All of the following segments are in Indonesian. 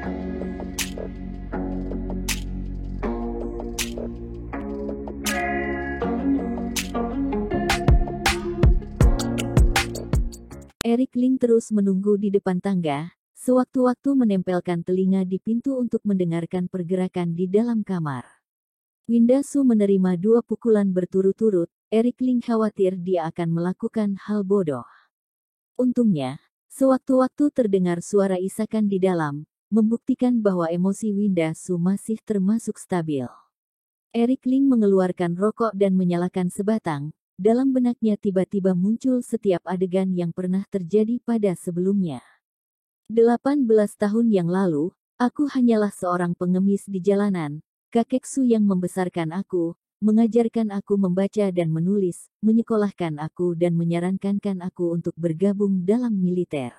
Erik Ling terus menunggu di depan tangga, sewaktu-waktu menempelkan telinga di pintu untuk mendengarkan pergerakan di dalam kamar. Winda Su menerima 2 pukulan berturut-turut, Erik Ling khawatir dia akan melakukan hal bodoh. Untungnya, sewaktu-waktu terdengar suara isakan di dalam, membuktikan bahwa emosi Winda Su masih termasuk stabil. Erik Ling mengeluarkan rokok dan menyalakan sebatang. Dalam benaknya tiba-tiba muncul setiap adegan yang pernah terjadi pada sebelumnya. 18 tahun yang lalu, aku hanyalah seorang pengemis di jalanan, kakekku yang membesarkan aku, mengajarkan aku membaca dan menulis, menyekolahkan aku dan menyarankan aku untuk bergabung dalam militer.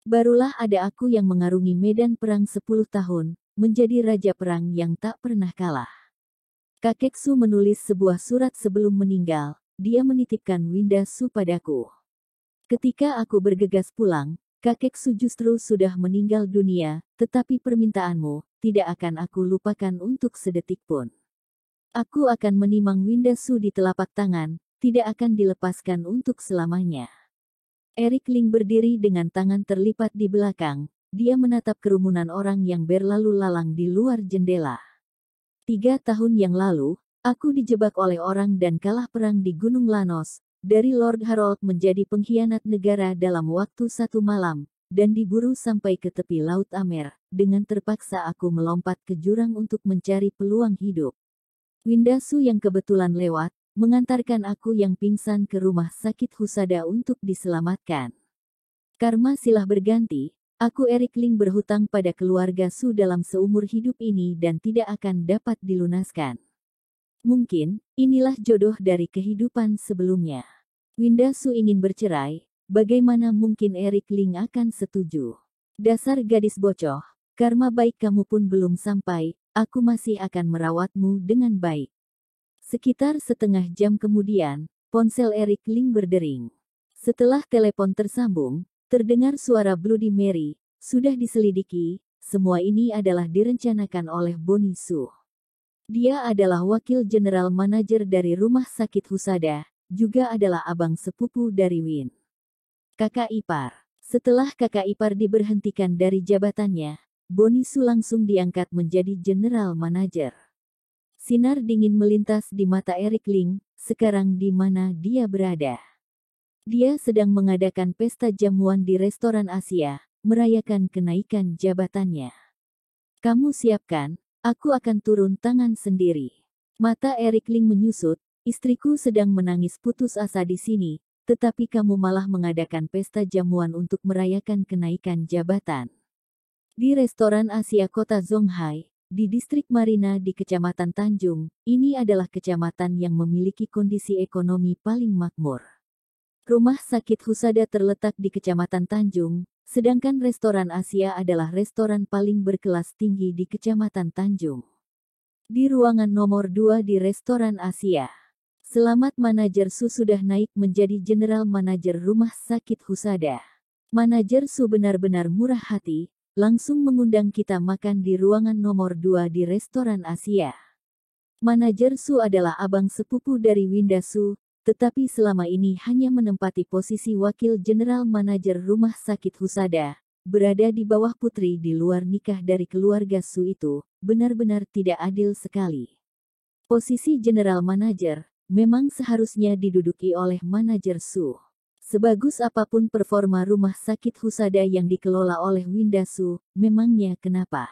Barulah ada aku yang mengarungi medan perang 10 tahun, menjadi raja perang yang tak pernah kalah. Kakekku menulis sebuah surat sebelum meninggal. Dia menitipkan Winda Su padaku. Ketika aku bergegas pulang, kakekku justru sudah meninggal dunia, tetapi permintaanmu tidak akan aku lupakan untuk sedetik pun. Aku akan menimang Winda Su di telapak tangan, tidak akan dilepaskan untuk selamanya. Erik Ling berdiri dengan tangan terlipat di belakang, dia menatap kerumunan orang yang berlalu lalang di luar jendela. 3 tahun yang lalu, aku dijebak oleh orang dan kalah perang di Gunung Lanos, dari Lord Harold menjadi pengkhianat negara dalam waktu 1 malam, dan diburu sampai ke tepi Laut Amer, dengan terpaksa aku melompat ke jurang untuk mencari peluang hidup. Winda Su yang kebetulan lewat, mengantarkan aku yang pingsan ke rumah sakit Husada untuk diselamatkan. Karma silah berganti. Aku Erik Ling berhutang pada keluarga Su dalam seumur hidup ini dan tidak akan dapat dilunaskan. Mungkin, inilah jodoh dari kehidupan sebelumnya. Winda Su ingin bercerai, bagaimana mungkin Erik Ling akan setuju? Dasar gadis bocoh, karma baik kamu pun belum sampai, aku masih akan merawatmu dengan baik. Sekitar setengah jam kemudian, ponsel Erik Ling berdering. Setelah telepon tersambung, terdengar suara Bloody Mary, sudah diselidiki, semua ini adalah direncanakan oleh Bonnie Su. Dia adalah wakil general manajer dari rumah sakit Husada, juga adalah abang sepupu dari Win. Kakak ipar. Setelah kakak ipar diberhentikan dari jabatannya, Bonnie Su langsung diangkat menjadi general manajer. Sinar dingin melintas di mata Erik Ling, sekarang di mana dia berada. Dia sedang mengadakan pesta jamuan di restoran Asia, merayakan kenaikan jabatannya. Kamu siapkan, aku akan turun tangan sendiri. Mata Erik Ling menyusut, istriku sedang menangis putus asa di sini, tetapi kamu malah mengadakan pesta jamuan untuk merayakan kenaikan jabatan. Di restoran Asia kota Zhonghai, di distrik Marina di Kecamatan Tanjung, ini adalah kecamatan yang memiliki kondisi ekonomi paling makmur. Rumah sakit Husada terletak di Kecamatan Tanjung, sedangkan restoran Asia adalah restoran paling berkelas tinggi di Kecamatan Tanjung. Di ruangan nomor 2 di restoran Asia, Selamat Manajer Su sudah naik menjadi general manajer rumah sakit Husada. Manajer Su benar-benar murah hati, langsung mengundang kita makan di ruangan nomor 2 di restoran Asia. Manajer Su adalah abang sepupu dari Winda Su, tetapi selama ini hanya menempati posisi wakil general manajer rumah sakit Husada, berada di bawah putri di luar nikah dari keluarga Su itu, benar-benar tidak adil sekali. Posisi general manajer, memang seharusnya diduduki oleh manajer Su. Sebagus apapun performa rumah sakit Husada yang dikelola oleh Winda Su, memangnya kenapa?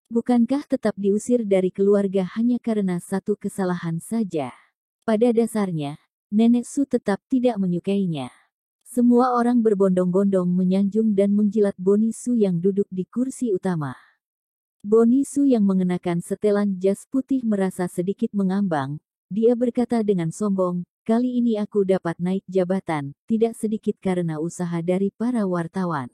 Bukankah tetap diusir dari keluarga hanya karena satu kesalahan saja? Pada dasarnya, Nenek Su tetap tidak menyukainya. Semua orang berbondong-bondong menyanjung dan menjilat Bonnie Su yang duduk di kursi utama. Bonnie Su yang mengenakan setelan jas putih merasa sedikit mengambang. Dia berkata dengan sombong, kali ini aku dapat naik jabatan, tidak sedikit karena usaha dari para wartawan.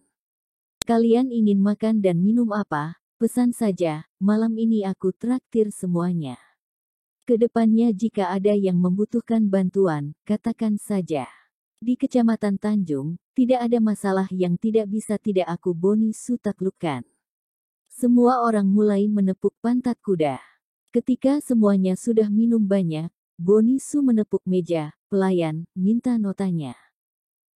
Kalian ingin makan dan minum apa? Pesan saja, malam ini aku traktir semuanya. Kedepannya jika ada yang membutuhkan bantuan, katakan saja. Di Kecamatan Tanjung, tidak ada masalah yang tidak bisa aku Bonnie Su taklukkan. Semua orang mulai menepuk pantat kuda. Ketika semuanya sudah minum banyak, Bonnie Su menepuk meja. Pelayan minta notanya.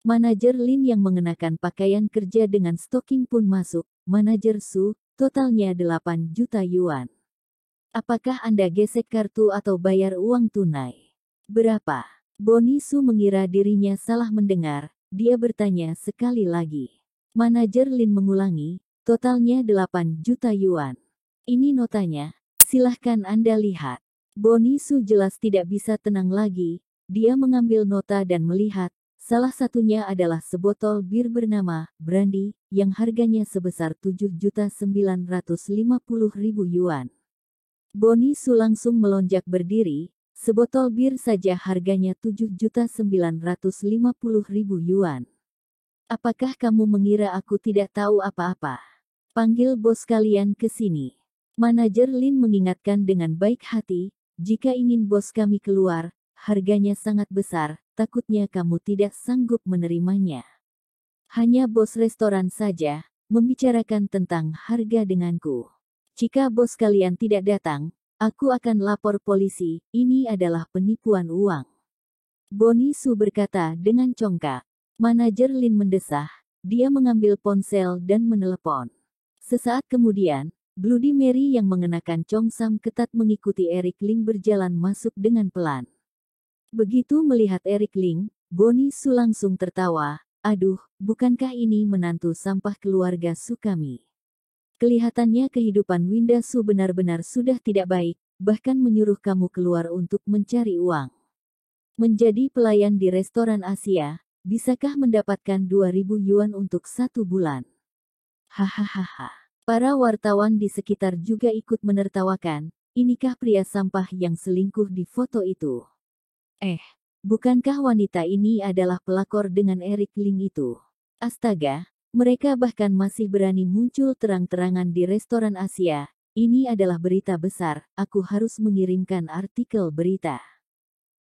Manajer Lin yang mengenakan pakaian kerja dengan stoking pun masuk. Manajer Su, totalnya 8 juta yuan. Apakah Anda gesek kartu atau bayar uang tunai? Berapa? Bonnie Su mengira dirinya salah mendengar. Dia bertanya sekali lagi. Manajer Lin mengulangi, totalnya 8 juta yuan. Ini notanya. Silahkan Anda lihat. Bonnie Su jelas tidak bisa tenang lagi. Dia mengambil nota dan melihat. Salah satunya adalah sebotol bir bernama Brandy yang harganya sebesar 7.950.000 yuan. Bonnie Su langsung melonjak berdiri. Sebotol bir saja harganya 7.950.000 yuan. Apakah kamu mengira aku tidak tahu apa-apa? Panggil bos kalian ke sini. Manajer Lin mengingatkan dengan baik hati, jika ingin bos kami keluar, harganya sangat besar, takutnya kamu tidak sanggup menerimanya. Hanya bos restoran saja, membicarakan tentang harga denganku. Jika bos kalian tidak datang, aku akan lapor polisi, ini adalah penipuan uang. Bonnie Su berkata dengan congkak. Manajer Lin mendesah, dia mengambil ponsel dan menelepon. Sesaat kemudian, Bloody Mary yang mengenakan congsam ketat mengikuti Eric Ling berjalan masuk dengan pelan. Begitu melihat Eric Ling, Bonnie Su langsung tertawa. Aduh, bukankah ini menantu sampah keluarga Su kami? Kelihatannya kehidupan Winda Su benar-benar sudah tidak baik, bahkan menyuruh kamu keluar untuk mencari uang. Menjadi pelayan di restoran Asia, bisakah mendapatkan 2.000 yuan untuk 1 bulan? Hahaha. Para wartawan di sekitar juga ikut menertawakan, inikah pria sampah yang selingkuh di foto itu? Bukankah wanita ini adalah pelakor dengan Eric Ling itu? Astaga, mereka bahkan masih berani muncul terang-terangan di restoran Asia. Ini adalah berita besar, aku harus mengirimkan artikel berita.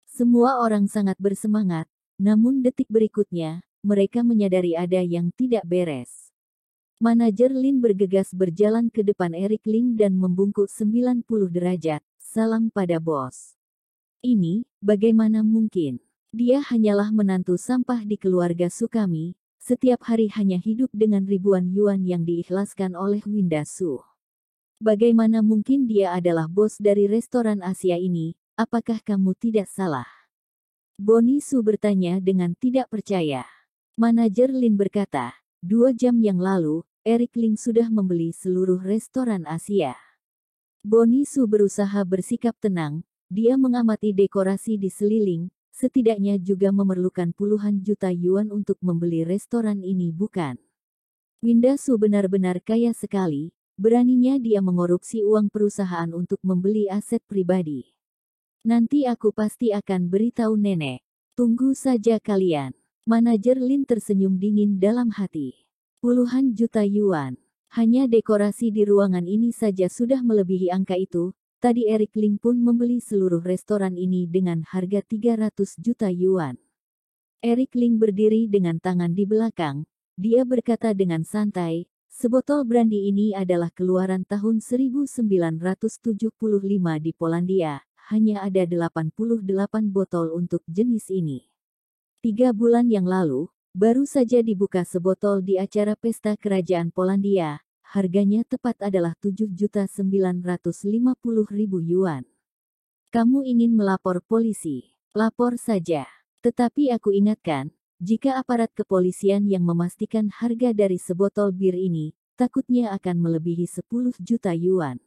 Semua orang sangat bersemangat, namun detik berikutnya, mereka menyadari ada yang tidak beres. Manajer Lin bergegas berjalan ke depan Eric Ling dan membungkuk 90 derajat, salam pada bos. Ini, bagaimana mungkin? Dia hanyalah menantu sampah di keluarga Su kami, setiap hari hanya hidup dengan ribuan yuan yang diikhlaskan oleh Winda Su. Bagaimana mungkin dia adalah bos dari restoran Asia ini, apakah kamu tidak salah? Bonnie Su bertanya dengan tidak percaya. Manajer Lin berkata, 2 jam yang lalu, Eric Ling sudah membeli seluruh restoran Asia. Bonnie Su berusaha bersikap tenang, dia mengamati dekorasi di seliling, setidaknya juga memerlukan puluhan juta yuan untuk membeli restoran ini bukan? Winda Su benar-benar kaya sekali, beraninya dia mengorupsi uang perusahaan untuk membeli aset pribadi. Nanti aku pasti akan beritahu nenek, tunggu saja kalian. Manajer Lin tersenyum dingin dalam hati. Puluhan juta yuan. Hanya dekorasi di ruangan ini saja sudah melebihi angka itu. Tadi Eric Ling pun membeli seluruh restoran ini dengan harga 300 juta yuan. Eric Ling berdiri dengan tangan di belakang. Dia berkata dengan santai, sebotol brandy ini adalah keluaran tahun 1975 di Polandia. Hanya ada 88 botol untuk jenis ini. 3 bulan yang lalu, baru saja dibuka sebotol di acara pesta kerajaan Polandia, harganya tepat adalah 7.950.000 yuan. Kamu ingin melapor polisi? Lapor saja. Tetapi aku ingatkan, jika aparat kepolisian yang memastikan harga dari sebotol bir ini, takutnya akan melebihi 10 juta yuan.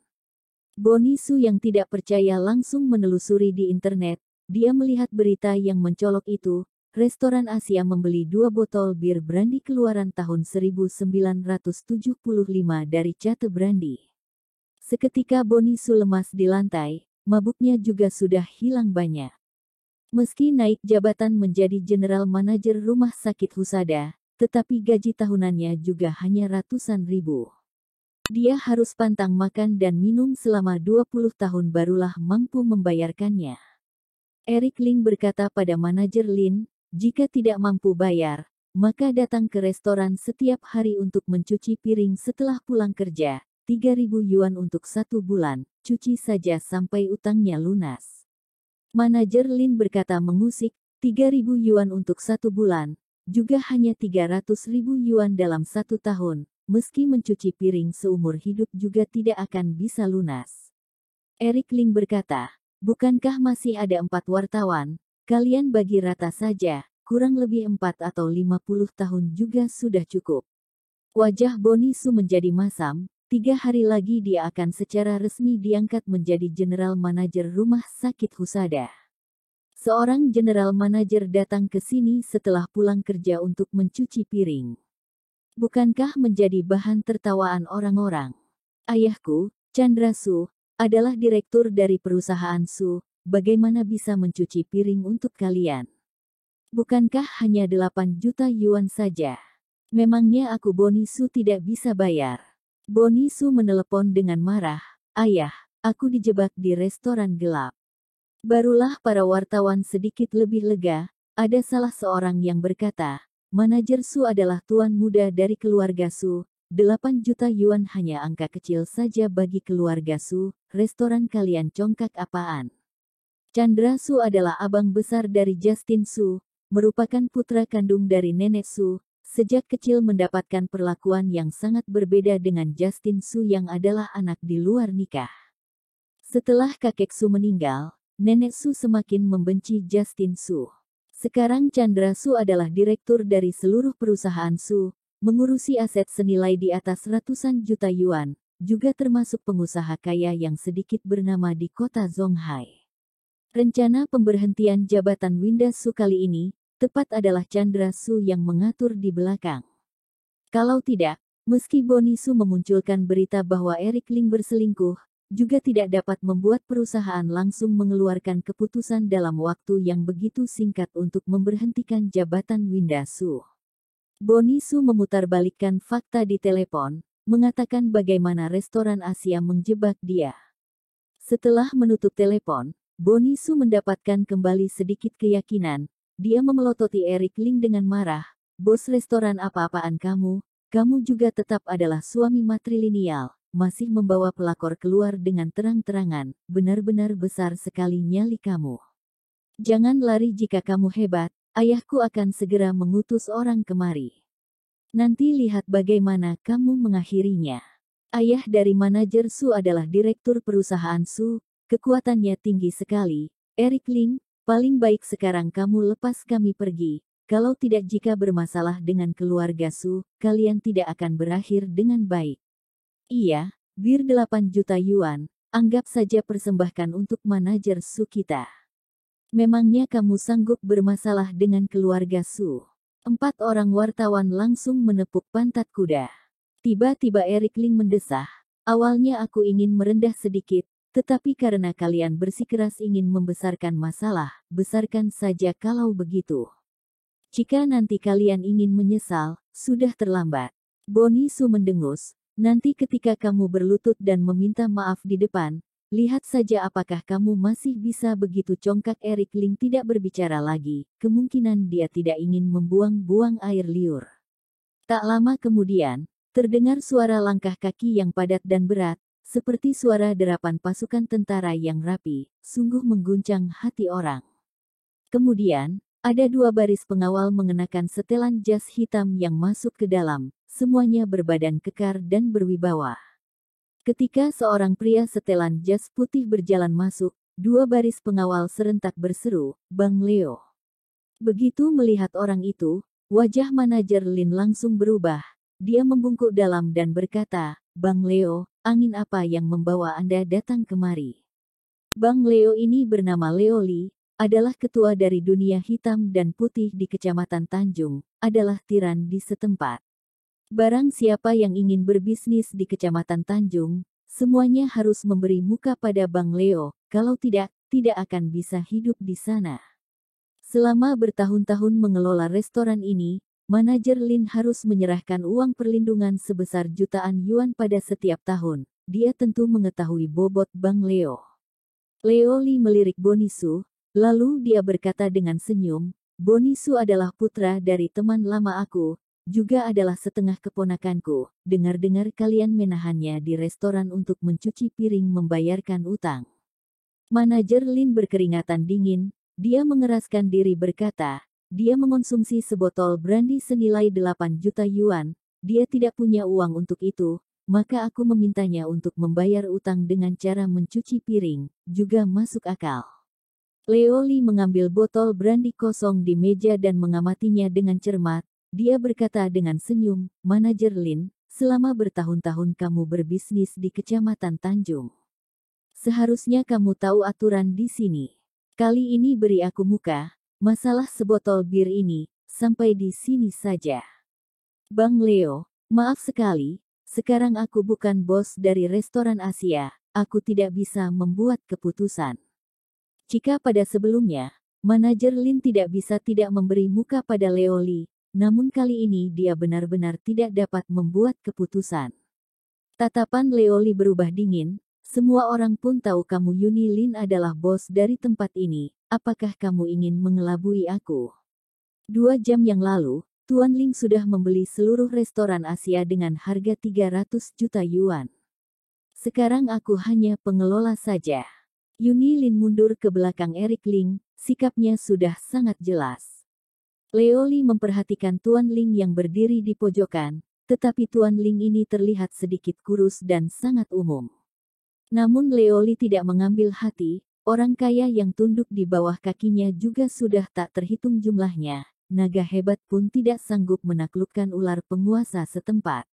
Bonnie Su yang tidak percaya langsung menelusuri di internet, dia melihat berita yang mencolok itu. Restoran Asia membeli 2 botol bir brandy keluaran tahun 1975 dari Cate Brandy. Seketika Bonnie Su lemas di lantai, mabuknya juga sudah hilang banyak. Meski naik jabatan menjadi general manajer rumah sakit Husada, tetapi gaji tahunannya juga hanya ratusan ribu. Dia harus pantang makan dan minum selama 20 tahun barulah mampu membayarkannya. Eric Ling berkata pada manajer Lin, jika tidak mampu bayar, maka datang ke restoran setiap hari untuk mencuci piring setelah pulang kerja, 3.000 yuan untuk 1 bulan, cuci saja sampai utangnya lunas. Manajer Lin berkata mengusik, 3.000 yuan untuk 1 bulan, juga hanya 300.000 yuan dalam 1 tahun, meski mencuci piring seumur hidup juga tidak akan bisa lunas. Eric Ling berkata, bukankah masih ada 4 wartawan, kalian bagi rata saja, kurang lebih 4 atau 50 tahun juga sudah cukup. Wajah Boni Su menjadi masam, 3 hari lagi dia akan secara resmi diangkat menjadi general manajer rumah sakit Husada. Seorang general manajer datang ke sini setelah pulang kerja untuk mencuci piring. Bukankah menjadi bahan tertawaan orang-orang? Ayahku, Chandra Su, adalah direktur dari perusahaan Su, bagaimana bisa mencuci piring untuk kalian? Bukankah hanya 8 juta yuan saja? Memangnya aku Boni Su tidak bisa bayar? Boni Su menelepon dengan marah, ayah, aku dijebak di restoran gelap. Barulah para wartawan sedikit lebih lega, ada salah seorang yang berkata, manajer Su adalah tuan muda dari keluarga Su, 8 juta yuan hanya angka kecil saja bagi keluarga Su, restoran kalian congkak apaan? Chandra Su adalah abang besar dari Justin Su, merupakan putra kandung dari nenek Su, sejak kecil mendapatkan perlakuan yang sangat berbeda dengan Justin Su yang adalah anak di luar nikah. Setelah kakek Su meninggal, nenek Su semakin membenci Justin Su. Sekarang Chandra Su adalah direktur dari seluruh perusahaan Su, mengurusi aset senilai di atas ratusan juta yuan, juga termasuk pengusaha kaya yang sedikit bernama di kota Zhonghai. Rencana pemberhentian jabatan Winda Su kali ini, tepat adalah Chandra Su yang mengatur di belakang. Kalau tidak, meski Boni Su memunculkan berita bahwa Eric Ling berselingkuh, juga tidak dapat membuat perusahaan langsung mengeluarkan keputusan dalam waktu yang begitu singkat untuk memberhentikan jabatan Winda Su. Boni Su memutarbalikkan fakta di telepon, mengatakan bagaimana restoran Asia menjebak dia. Setelah menutup telepon, Boni Su mendapatkan kembali sedikit keyakinan. Dia memelototi Eric Ling dengan marah, bos restoran apa-apaan kamu, kamu juga tetap adalah suami matrilineal, masih membawa pelakor keluar dengan terang-terangan, benar-benar besar sekali nyali kamu. Jangan lari jika kamu hebat, ayahku akan segera mengutus orang kemari. Nanti lihat bagaimana kamu mengakhirinya. Ayah dari manajer Su adalah direktur perusahaan Su, kekuatannya tinggi sekali. Eric Ling, paling baik sekarang kamu lepas kami pergi, kalau tidak jika bermasalah dengan keluarga Su, kalian tidak akan berakhir dengan baik. Iya, bir 8 juta yuan, anggap saja persembahkan untuk manajer Su kita. Memangnya kamu sanggup bermasalah dengan keluarga Su? 4 orang wartawan langsung menepuk pantat kuda. Tiba-tiba Eric Ling mendesah, awalnya aku ingin merendah sedikit, tetapi karena kalian bersikeras ingin membesarkan masalah, besarkan saja kalau begitu. Jika nanti kalian ingin menyesal, sudah terlambat. Boni Su mendengus, nanti ketika kamu berlutut dan meminta maaf di depan, lihat saja apakah kamu masih bisa begitu. Congkak Eric Ling tidak berbicara lagi, kemungkinan dia tidak ingin membuang-buang air liur. Tak lama kemudian, terdengar suara langkah kaki yang padat dan berat, seperti suara derapan pasukan tentara yang rapi, sungguh mengguncang hati orang. Kemudian, ada 2 baris pengawal mengenakan setelan jas hitam yang masuk ke dalam, semuanya berbadan kekar dan berwibawa. Ketika seorang pria setelan jas putih berjalan masuk, 2 baris pengawal serentak berseru, Bang Leo. Begitu melihat orang itu, wajah manajer Lin langsung berubah. Dia membungkuk dalam dan berkata, Bang Leo, angin apa yang membawa Anda datang kemari? Bang Leo ini bernama Leo Li, adalah ketua dari dunia hitam dan putih di Kecamatan Tanjung, adalah tiran di setempat. Barang siapa yang ingin berbisnis di Kecamatan Tanjung, semuanya harus memberi muka pada Bang Leo, kalau tidak, tidak akan bisa hidup di sana. Selama bertahun-tahun mengelola restoran ini, manajer Lin harus menyerahkan uang perlindungan sebesar jutaan yuan pada setiap tahun. Dia tentu mengetahui bobot Bang Leo. Leo Li melirik Boni Su, lalu dia berkata dengan senyum, Boni Su adalah putra dari teman lama aku. juga adalah setengah keponakanku. Dengar-dengar kalian menahannya di restoran untuk mencuci piring membayarkan utang. Manajer Lin berkeringatan dingin, dia mengeraskan diri berkata, dia mengonsumsi sebotol brandy senilai 8 juta yuan, dia tidak punya uang untuk itu, maka aku memintanya untuk membayar utang dengan cara mencuci piring, juga masuk akal. Leo Li mengambil botol brandy kosong di meja dan mengamatinya dengan cermat. Dia berkata dengan senyum, Manajer Lin, selama bertahun-tahun kamu berbisnis di Kecamatan Tanjung. Seharusnya kamu tahu aturan di sini. Kali ini beri aku muka, masalah sebotol bir ini, sampai di sini saja. Bang Leo, maaf sekali, sekarang aku bukan bos dari restoran Asia, aku tidak bisa membuat keputusan. Jika pada sebelumnya, Manajer Lin tidak bisa tidak memberi muka pada Leo Li, namun kali ini dia benar-benar tidak dapat membuat keputusan. Tatapan Leo Li berubah dingin, semua orang pun tahu kamu Yuni Lin adalah bos dari tempat ini, apakah kamu ingin mengelabui aku? 2 jam yang lalu, Tuan Ling sudah membeli seluruh restoran Asia dengan harga 300 juta yuan. Sekarang aku hanya pengelola saja. Yuni Lin mundur ke belakang Eric Ling, sikapnya sudah sangat jelas. Leo Li memperhatikan Tuan Ling yang berdiri di pojokan, tetapi Tuan Ling ini terlihat sedikit kurus dan sangat umum. Namun Leo Li tidak mengambil hati, orang kaya yang tunduk di bawah kakinya juga sudah tak terhitung jumlahnya, naga hebat pun tidak sanggup menaklukkan ular penguasa setempat.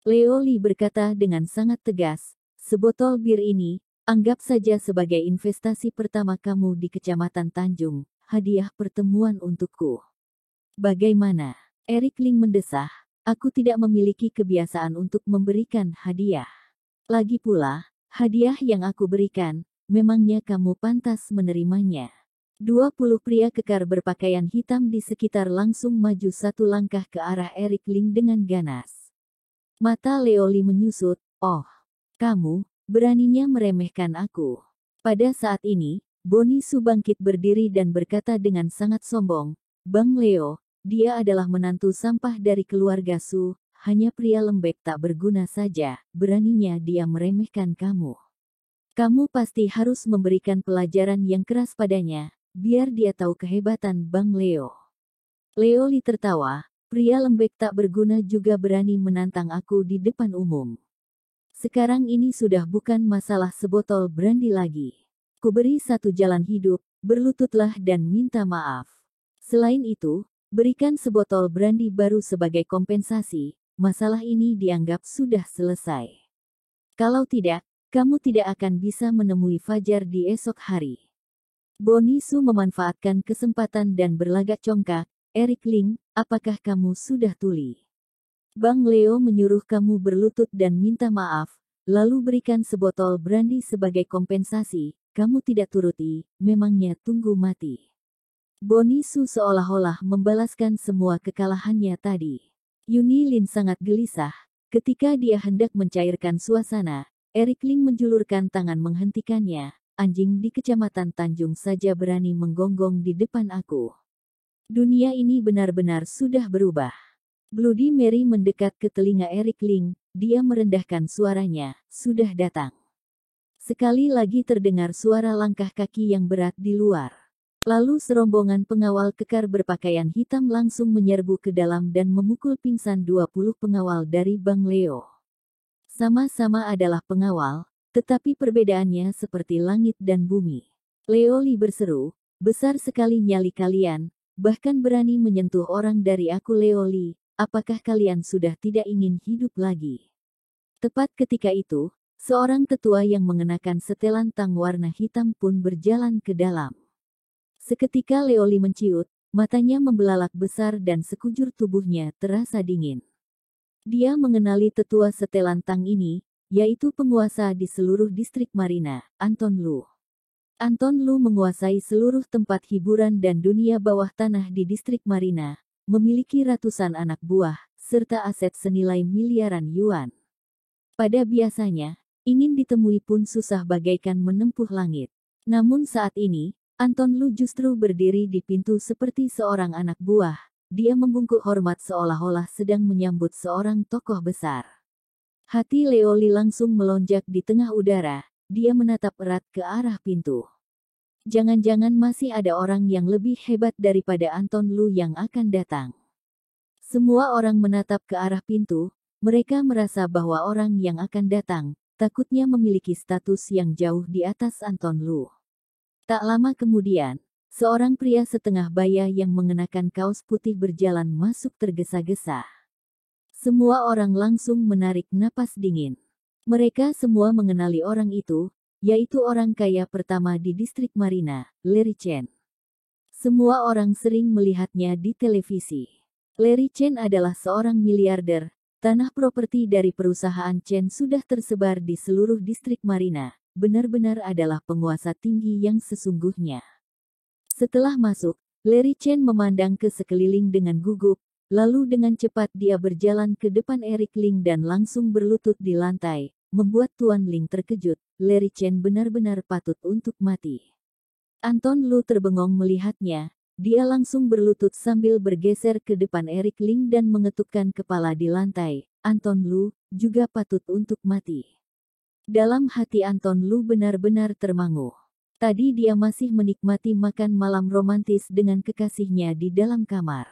Leo Li berkata dengan sangat tegas, sebotol bir ini, anggap saja sebagai investasi pertama kamu di Kecamatan Tanjung, hadiah pertemuan untukku. Bagaimana? Eric Ling mendesah, aku tidak memiliki kebiasaan untuk memberikan hadiah. Lagi pula, hadiah yang aku berikan, memangnya kamu pantas menerimanya. 20 pria kekar berpakaian hitam di sekitar langsung maju satu langkah ke arah Eric Ling dengan ganas. Mata Leo Li menyusut, oh, kamu, beraninya meremehkan aku. Pada saat ini, Boni Su bangkit berdiri dan berkata dengan sangat sombong, Bang Leo, dia adalah menantu sampah dari keluarga Su, hanya pria lembek tak berguna saja, beraninya dia meremehkan kamu. Kamu pasti harus memberikan pelajaran yang keras padanya, biar dia tahu kehebatan Bang Leo. Leo Li tertawa, pria lembek tak berguna juga berani menantang aku di depan umum. Sekarang ini sudah bukan masalah sebotol brandy lagi. Kuberi satu jalan hidup, berlututlah dan minta maaf. Selain itu, berikan sebotol brandy baru sebagai kompensasi, masalah ini dianggap sudah selesai. Kalau tidak, kamu tidak akan bisa menemui Fajar di esok hari. Boni Su memanfaatkan kesempatan dan berlagak congkak, Eric Ling, apakah kamu sudah tuli? Bang Leo menyuruh kamu berlutut dan minta maaf, lalu berikan sebotol brandy sebagai kompensasi, kamu tidak turuti, memangnya tunggu mati. Boni Su seolah-olah membalaskan semua kekalahannya tadi. Yuni Lin sangat gelisah, ketika dia hendak mencairkan suasana, Eric Ling menjulurkan tangan menghentikannya, anjing di Kecamatan Tanjung saja berani menggonggong di depan aku. Dunia ini benar-benar sudah berubah. Bloody Mary mendekat ke telinga Eric Ling, dia merendahkan suaranya, sudah datang. Sekali lagi terdengar suara langkah kaki yang berat di luar. Lalu serombongan pengawal kekar berpakaian hitam langsung menyerbu ke dalam dan memukul pingsan 20 pengawal dari Bang Leo. Sama-sama adalah pengawal, tetapi perbedaannya seperti langit dan bumi. Leo Li berseru, besar sekali nyali kalian, bahkan berani menyentuh orang dari aku Leo Li. Apakah kalian sudah tidak ingin hidup lagi? Tepat ketika itu, seorang tetua yang mengenakan setelan tang warna hitam pun berjalan ke dalam. Seketika Leo Li menciut, matanya membelalak besar dan sekujur tubuhnya terasa dingin. Dia mengenali tetua setelan tang ini, yaitu penguasa di seluruh distrik Marina, Anton Lu. Anton Lu menguasai seluruh tempat hiburan dan dunia bawah tanah di distrik Marina, memiliki ratusan anak buah, serta aset senilai miliaran yuan. Pada biasanya, ingin ditemui pun susah bagaikan menempuh langit. Namun saat ini, Anton Lu justru berdiri di pintu seperti seorang anak buah, dia membungkuk hormat seolah-olah sedang menyambut seorang tokoh besar. Hati Leoli langsung melonjak di tengah udara, dia menatap erat ke arah pintu. Jangan-jangan masih ada orang yang lebih hebat daripada Anton Lu yang akan datang. Semua orang menatap ke arah pintu, mereka merasa bahwa orang yang akan datang, takutnya memiliki status yang jauh di atas Anton Lu. Tak lama kemudian, seorang pria setengah baya yang mengenakan kaos putih berjalan masuk tergesa-gesa. Semua orang langsung menarik napas dingin. Mereka semua mengenali orang itu, yaitu orang kaya pertama di distrik Marina, Larry Chen. Semua orang sering melihatnya di televisi. Larry Chen adalah seorang miliarder. Tanah properti dari perusahaan Chen sudah tersebar di seluruh distrik Marina. Benar-benar adalah penguasa tinggi yang sesungguhnya. Setelah masuk, Larry Chen memandang ke sekeliling dengan gugup. Lalu dengan cepat dia berjalan ke depan Eric Ling dan langsung berlutut di lantai, membuat Tuan Ling terkejut. Larry Chen benar-benar patut untuk mati. Anton Lu terbengong melihatnya, dia langsung berlutut sambil bergeser ke depan Eric Ling dan mengetukkan kepala di lantai. Anton Lu juga patut untuk mati. Dalam hati Anton Lu benar-benar termangu. Tadi dia masih menikmati makan malam romantis dengan kekasihnya di dalam kamar.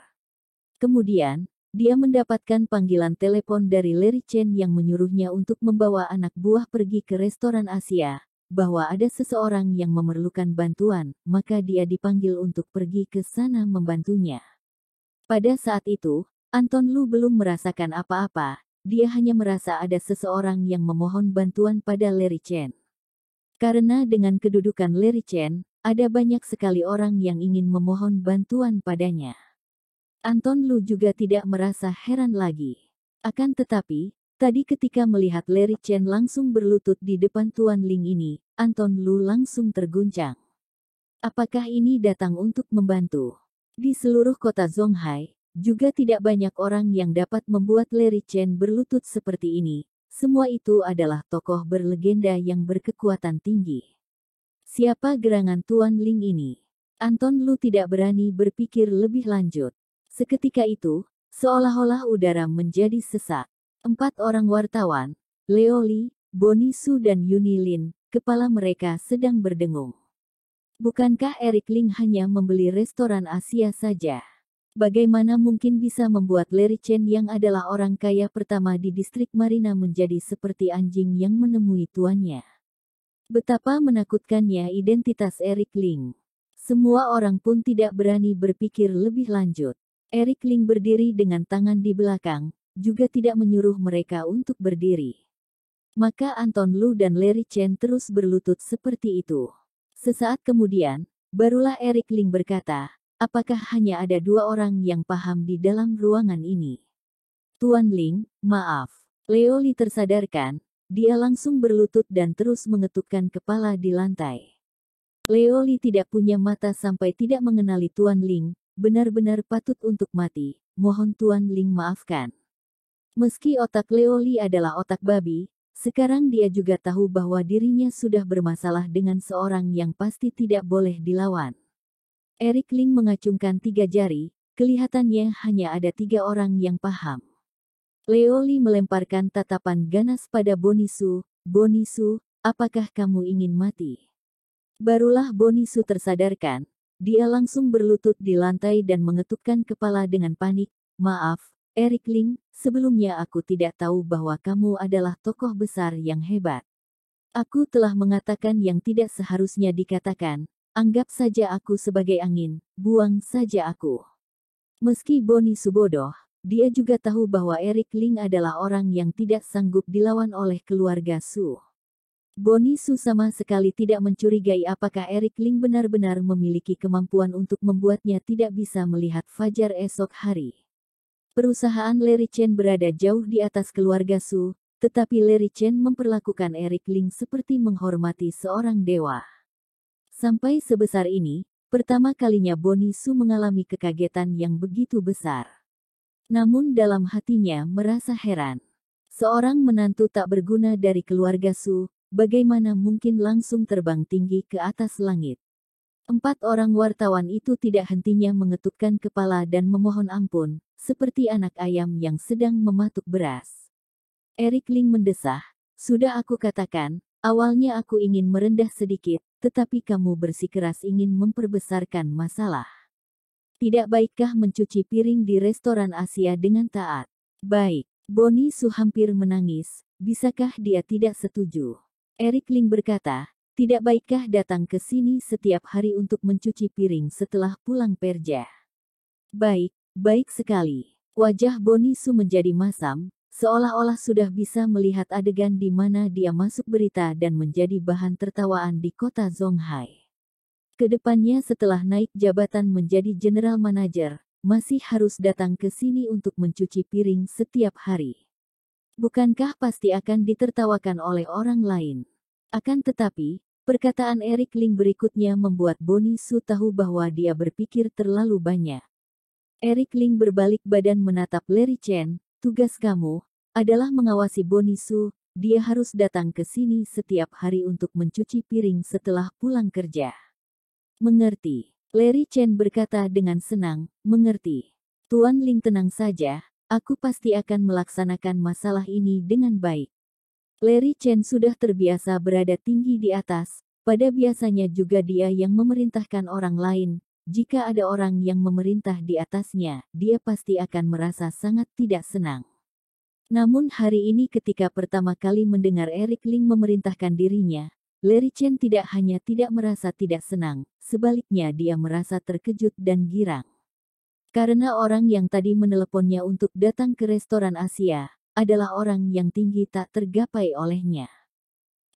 Kemudian, dia mendapatkan panggilan telepon dari Larry Chen yang menyuruhnya untuk membawa anak buah pergi ke restoran Asia, bahwa ada seseorang yang memerlukan bantuan, maka dia dipanggil untuk pergi ke sana membantunya. Pada saat itu, Anton Lu belum merasakan apa-apa, dia hanya merasa ada seseorang yang memohon bantuan pada Larry Chen. Karena dengan kedudukan Larry Chen, ada banyak sekali orang yang ingin memohon bantuan padanya. Anton Lu juga tidak merasa heran lagi. Akan tetapi, tadi ketika melihat Larry Chen langsung berlutut di depan Tuan Ling ini, Anton Lu langsung terguncang. Apakah ini datang untuk membantu? Di seluruh kota Zonghai, juga tidak banyak orang yang dapat membuat Larry Chen berlutut seperti ini. Semua itu adalah tokoh berlegenda yang berkekuatan tinggi. Siapa gerangan Tuan Ling ini? Anton Lu tidak berani berpikir lebih lanjut. Seketika itu, seolah-olah udara menjadi sesak. 4 orang wartawan, Leoli, Bonnie Su dan Yuni Lin, kepala mereka sedang berdengung. Bukankah Eric Ling hanya membeli restoran Asia saja? Bagaimana mungkin bisa membuat Larry Chen yang adalah orang kaya pertama di distrik Marina menjadi seperti anjing yang menemui tuannya? Betapa menakutkannya identitas Eric Ling. Semua orang pun tidak berani berpikir lebih lanjut. Eric Ling berdiri dengan tangan di belakang, juga tidak menyuruh mereka untuk berdiri. Maka Anton Lu dan Larry Chen terus berlutut seperti itu. Sesaat kemudian, barulah Eric Ling berkata, apakah hanya ada 2 orang yang paham di dalam ruangan ini? Tuan Ling, maaf. Leoli tersadarkan, dia langsung berlutut dan terus mengetukkan kepala di lantai. Leoli tidak punya mata sampai tidak mengenali Tuan Ling. Benar-benar patut untuk mati, mohon Tuan Ling maafkan. Meski otak Leoli adalah otak babi, sekarang dia juga tahu bahwa dirinya sudah bermasalah dengan seorang yang pasti tidak boleh dilawan. Eric Ling mengacungkan 3 jari, kelihatannya hanya ada 3 orang yang paham. Leoli melemparkan tatapan ganas pada Bonnie Su. Bonnie Su, apakah kamu ingin mati? Barulah Bonnie Su tersadarkan. Dia langsung berlutut di lantai dan mengetukkan kepala dengan panik. Maaf, Eric Ling, sebelumnya aku tidak tahu bahwa kamu adalah tokoh besar yang hebat. Aku telah mengatakan yang tidak seharusnya dikatakan. Anggap saja aku sebagai angin, buang saja aku. Meski Bonnie Su bodoh, dia juga tahu bahwa Eric Ling adalah orang yang tidak sanggup dilawan oleh keluarga Su. Bonnie Su sama sekali tidak mencurigai apakah Eric Ling benar-benar memiliki kemampuan untuk membuatnya tidak bisa melihat fajar esok hari. Perusahaan Larry Chen berada jauh di atas keluarga Su, tetapi Larry Chen memperlakukan Eric Ling seperti menghormati seorang dewa. Sampai sebesar ini, pertama kalinya Bonnie Su mengalami kekagetan yang begitu besar. Namun dalam hatinya merasa heran. Seorang menantu tak berguna dari keluarga Su, bagaimana mungkin langsung terbang tinggi ke atas langit? Empat orang wartawan itu tidak hentinya mengetukkan kepala dan memohon ampun, seperti anak ayam yang sedang mematuk beras. Eric Ling mendesah, "Sudah aku katakan, awalnya aku ingin merendah sedikit, tetapi kamu bersikeras ingin memperbesarkan masalah. Tidak baikkah mencuci piring di restoran Asia dengan taat?" "Baik." Bonnie Su hampir menangis, "Bisakah dia tidak setuju?" Eric Ling berkata, "Tidak baikkah datang ke sini setiap hari untuk mencuci piring setelah pulang kerja?" "Baik, baik sekali." Wajah Bonnie Su menjadi masam, seolah-olah sudah bisa melihat adegan di mana dia masuk berita dan menjadi bahan tertawaan di kota Zhonghai. Kedepannya setelah naik jabatan menjadi general manager, masih harus datang ke sini untuk mencuci piring setiap hari. Bukankah pasti akan ditertawakan oleh orang lain? Akan tetapi, perkataan Eric Ling berikutnya membuat Bonnie Su tahu bahwa dia berpikir terlalu banyak. Eric Ling berbalik badan menatap Larry Chen, "Tugas kamu adalah mengawasi Bonnie Su, dia harus datang ke sini setiap hari untuk mencuci piring setelah pulang kerja." "Mengerti." Larry Chen berkata dengan senang, "Mengerti. Tuan Ling, tenang saja, aku pasti akan melaksanakan masalah ini dengan baik." Larry Chen sudah terbiasa berada tinggi di atas, pada biasanya juga dia yang memerintahkan orang lain. Jika ada orang yang memerintah di atasnya, dia pasti akan merasa sangat tidak senang. Namun hari ini ketika pertama kali mendengar Eric Ling memerintahkan dirinya, Larry Chen tidak hanya tidak merasa tidak senang, sebaliknya dia merasa terkejut dan girang. Karena orang yang tadi meneleponnya untuk datang ke restoran Asia, adalah orang yang tinggi tak tergapai olehnya.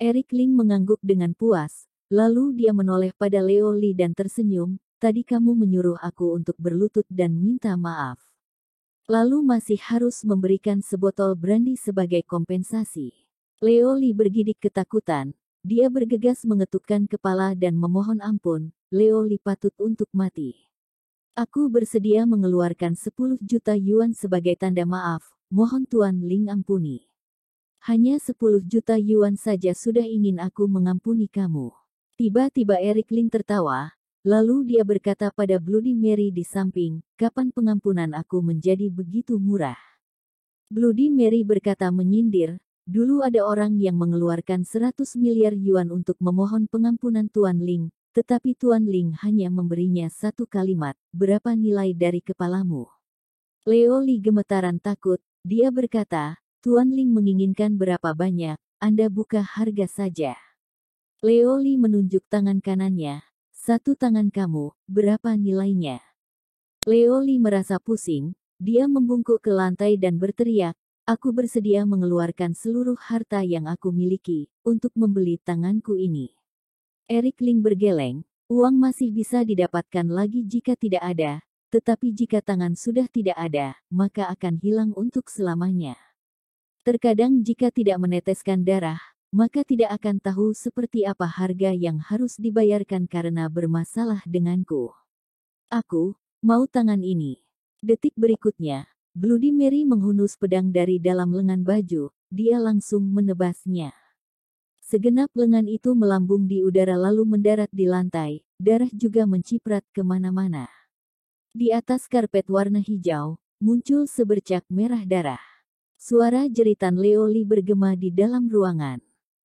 Eric Ling mengangguk dengan puas, lalu dia menoleh pada Leo Li dan tersenyum, "Tadi kamu menyuruh aku untuk berlutut dan minta maaf. Lalu masih harus memberikan sebotol brandy sebagai kompensasi." Leo Li bergidik ketakutan, dia bergegas mengetukkan kepala dan memohon ampun, "Leo Li patut untuk mati. Aku bersedia mengeluarkan 10 juta yuan sebagai tanda maaf, mohon Tuan Ling ampuni. Hanya 10 juta yuan saja sudah ingin aku mengampuni kamu." Tiba-tiba Eric Ling tertawa, lalu dia berkata pada Bloody Mary di samping, "Kapan pengampunan aku menjadi begitu murah?" Bloody Mary berkata menyindir, "Dulu ada orang yang mengeluarkan 100 miliar yuan untuk memohon pengampunan Tuan Ling, tetapi Tuan Ling hanya memberinya satu kalimat, 'Berapa nilai dari kepalamu?'" Leo Li gemetaran takut, dia berkata, "Tuan Ling menginginkan berapa banyak, Anda buka harga saja." Leo Li menunjuk tangan kanannya, "Satu tangan kamu, berapa nilainya?" Leo Li merasa pusing, dia membungkuk ke lantai dan berteriak, "Aku bersedia mengeluarkan seluruh harta yang aku miliki, untuk membeli tanganku ini." Eric Ling bergeleng, "Uang masih bisa didapatkan lagi jika tidak ada, tetapi jika tangan sudah tidak ada, maka akan hilang untuk selamanya. Terkadang jika tidak meneteskan darah, maka tidak akan tahu seperti apa harga yang harus dibayarkan karena bermasalah denganku. Aku mau tangan ini." Detik berikutnya, Bloody Mary menghunus pedang dari dalam lengan baju, dia langsung menebasnya. Segenap lengan itu melambung di udara lalu mendarat di lantai, darah juga menciprat kemana-mana. Di atas karpet warna hijau, muncul sebercak merah darah. Suara jeritan Leo Li bergema di dalam ruangan.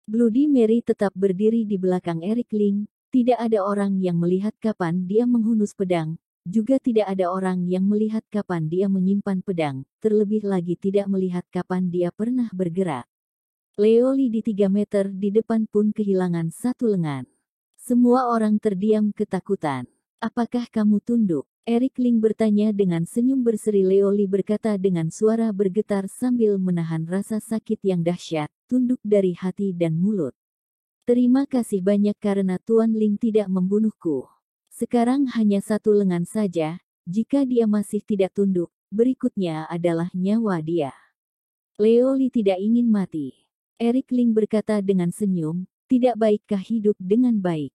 Bloody Mary tetap berdiri di belakang Eric Ling, tidak ada orang yang melihat kapan dia menghunus pedang, juga tidak ada orang yang melihat kapan dia menyimpan pedang, terlebih lagi tidak melihat kapan dia pernah bergerak. Leo Li di 3 meter di depan pun kehilangan satu lengan. Semua orang terdiam ketakutan. "Apakah kamu tunduk?" Eric Ling bertanya dengan senyum berseri. Leo Li berkata dengan suara bergetar sambil menahan rasa sakit yang dahsyat, "Tunduk dari hati dan mulut. Terima kasih banyak karena Tuan Ling tidak membunuhku. Sekarang hanya satu lengan saja, jika dia masih tidak tunduk, berikutnya adalah nyawa dia." Leo Li tidak ingin mati. Eric Ling berkata dengan senyum, "Tidak baikkah hidup dengan baik?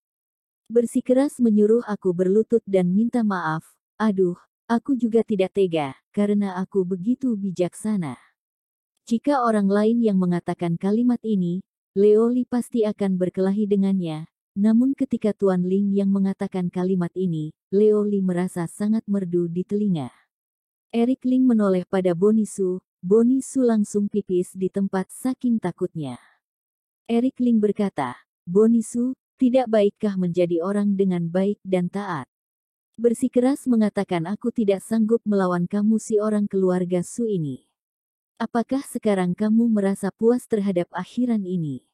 Bersikeras menyuruh aku berlutut dan minta maaf. Aduh, aku juga tidak tega, karena aku begitu bijaksana." Jika orang lain yang mengatakan kalimat ini, Leo Li pasti akan berkelahi dengannya, Namun ketika Tuan Ling yang mengatakan kalimat ini, Leo Li merasa sangat merdu di telinga. Eric Ling menoleh pada Bonisu langsung pipis di tempat saking takutnya. Eric Ling berkata, Bonisu, tidak baikkah menjadi orang dengan baik dan taat? Bersikeras mengatakan aku tidak sanggup melawan kamu si orang keluarga Su ini. Apakah sekarang kamu merasa puas terhadap akhiran ini?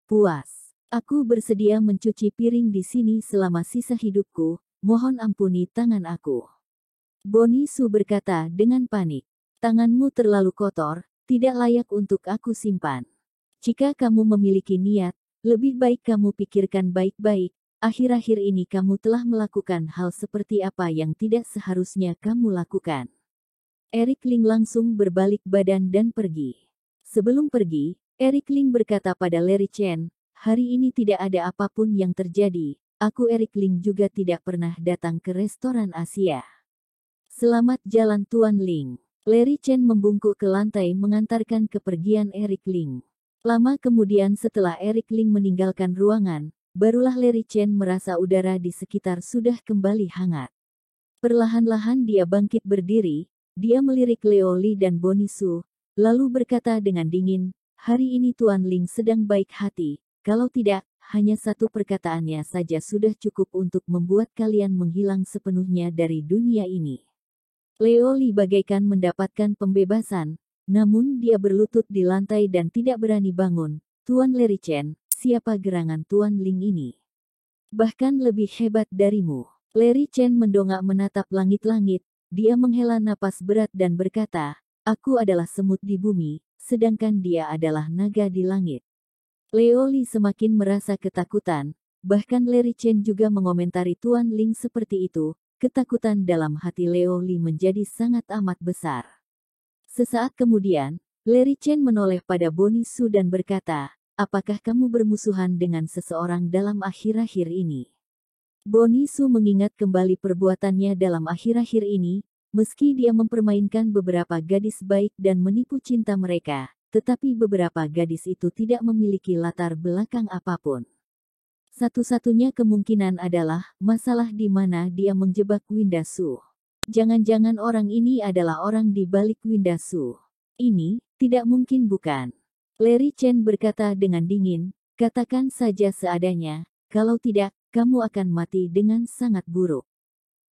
Puas. Aku bersedia mencuci piring di sini selama sisa hidupku, mohon ampuni tangan aku. Bonisu berkata dengan panik. Tanganmu terlalu kotor, tidak layak untuk aku simpan. Jika kamu memiliki niat, lebih baik kamu pikirkan baik-baik. Akhir-akhir ini kamu telah melakukan hal seperti apa yang tidak seharusnya kamu lakukan. Eric Ling langsung berbalik badan dan pergi. Sebelum pergi, Eric Ling berkata pada Larry Chen, hari ini tidak ada apapun yang terjadi, aku Eric Ling juga tidak pernah datang ke restoran Asia. Selamat jalan Tuan Ling. Larry Chen membungkuk ke lantai mengantarkan kepergian Eric Ling. Lama kemudian setelah Eric Ling meninggalkan ruangan, barulah Larry Chen merasa udara di sekitar sudah kembali hangat. Perlahan-lahan dia bangkit berdiri, dia melirik Leo Li dan Bonisu, lalu berkata dengan dingin, hari ini Tuan Ling sedang baik hati, kalau tidak, hanya satu perkataannya saja sudah cukup untuk membuat kalian menghilang sepenuhnya dari dunia ini. Leo Li bagaikan mendapatkan pembebasan, namun dia berlutut di lantai dan tidak berani bangun. Tuan Larry Chen, siapa gerangan Tuan Ling ini? Bahkan lebih hebat darimu. Larry Chen mendongak menatap langit-langit, dia menghela napas berat dan berkata, aku adalah semut di bumi, sedangkan dia adalah naga di langit. Leo Li semakin merasa ketakutan, bahkan Larry Chen juga mengomentari Tuan Ling seperti itu, ketakutan dalam hati Leo Li menjadi sangat amat besar. Sesaat kemudian, Larry Chen menoleh pada Bonisu dan berkata, apakah kamu bermusuhan dengan seseorang dalam akhir-akhir ini? Bonisu mengingat kembali perbuatannya dalam akhir-akhir ini, meski dia mempermainkan beberapa gadis baik dan menipu cinta mereka, tetapi beberapa gadis itu tidak memiliki latar belakang apapun. Satu-satunya kemungkinan adalah masalah di mana dia menjebak Winda Su. Jangan-jangan orang ini adalah orang di balik Winda Su. Ini tidak mungkin bukan? Larry Chen berkata dengan dingin, katakan saja seadanya, kalau tidak, kamu akan mati dengan sangat buruk.